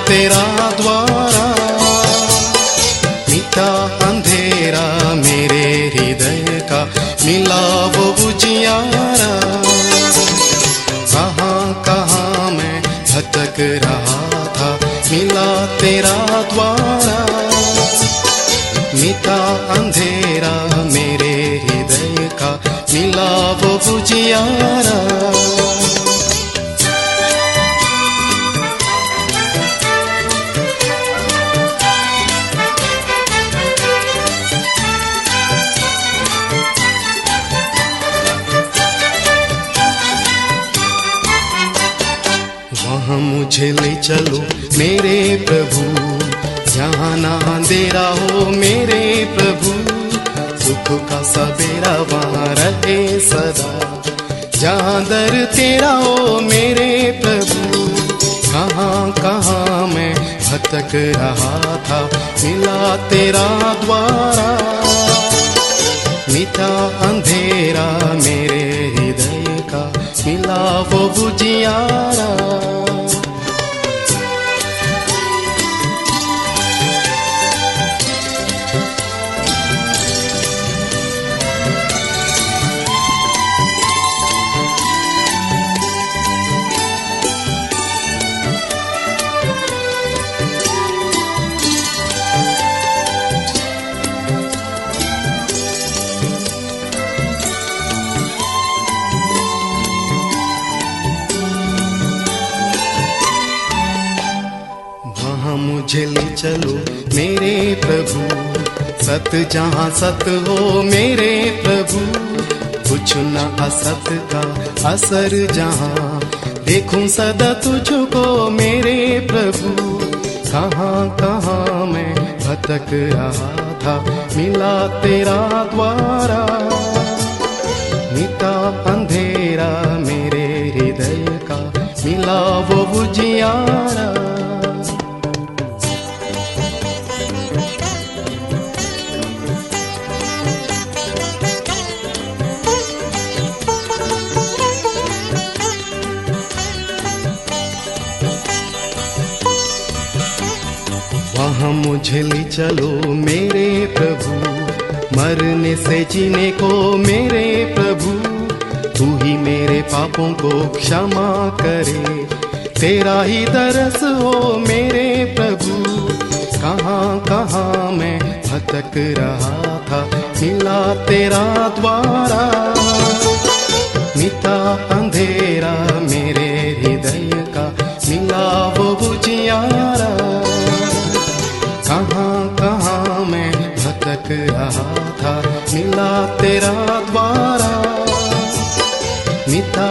तेरा द्वारा, मिटा अंधेरा मेरे हृदय का, मिला वो उजियारा। कहाँ कहाँ मैं भटक रहा था, मिला तेरा द्वारा, मिटा अंधेरा मेरे हृदय का, मिला वो उजियारा। वहाँ मुझे ले चलो मेरे प्रभु, जहाँ ना अंधेरा हो मेरे प्रभु, सुख का सवेरा वहाँ रहे सदा, जहाँ दर तेरा हो मेरे प्रभु। कहाँ कहाँ मैं भटक रहा था, मिला तेरा द्वारा, मिटा अंधेरा मेरे हृदय का, मिला वो उजियारा। मुझे ले चलो मेरे प्रभु, सत जहाँ सत हो मेरे प्रभु, कुछ न असत का असर जहाँ, देखूं सदा तुझको मेरे प्रभु। कहाँ कहाँ मैं भटक रहा था, मिला तेरा द्वारा, मिटा अंधेरा मेरे हृदय का, मिला वो उजियारा। वहाँ मुझे ले चलो मेरे प्रभु, मरने से जीने को मेरे प्रभु, तू ही मेरे पापों को क्षमा करे, तेरा ही दरस हो मेरे प्रभु। कहाँ कहाँ मैं भटक रहा था, मिला तेरा द्वारा, मिटा अंधेरा मेरे हृदय का, मिला वो उजियारा। कहाँ कहाँ मैं भटक रहा था, मिला तेरा द्वारा, मिटा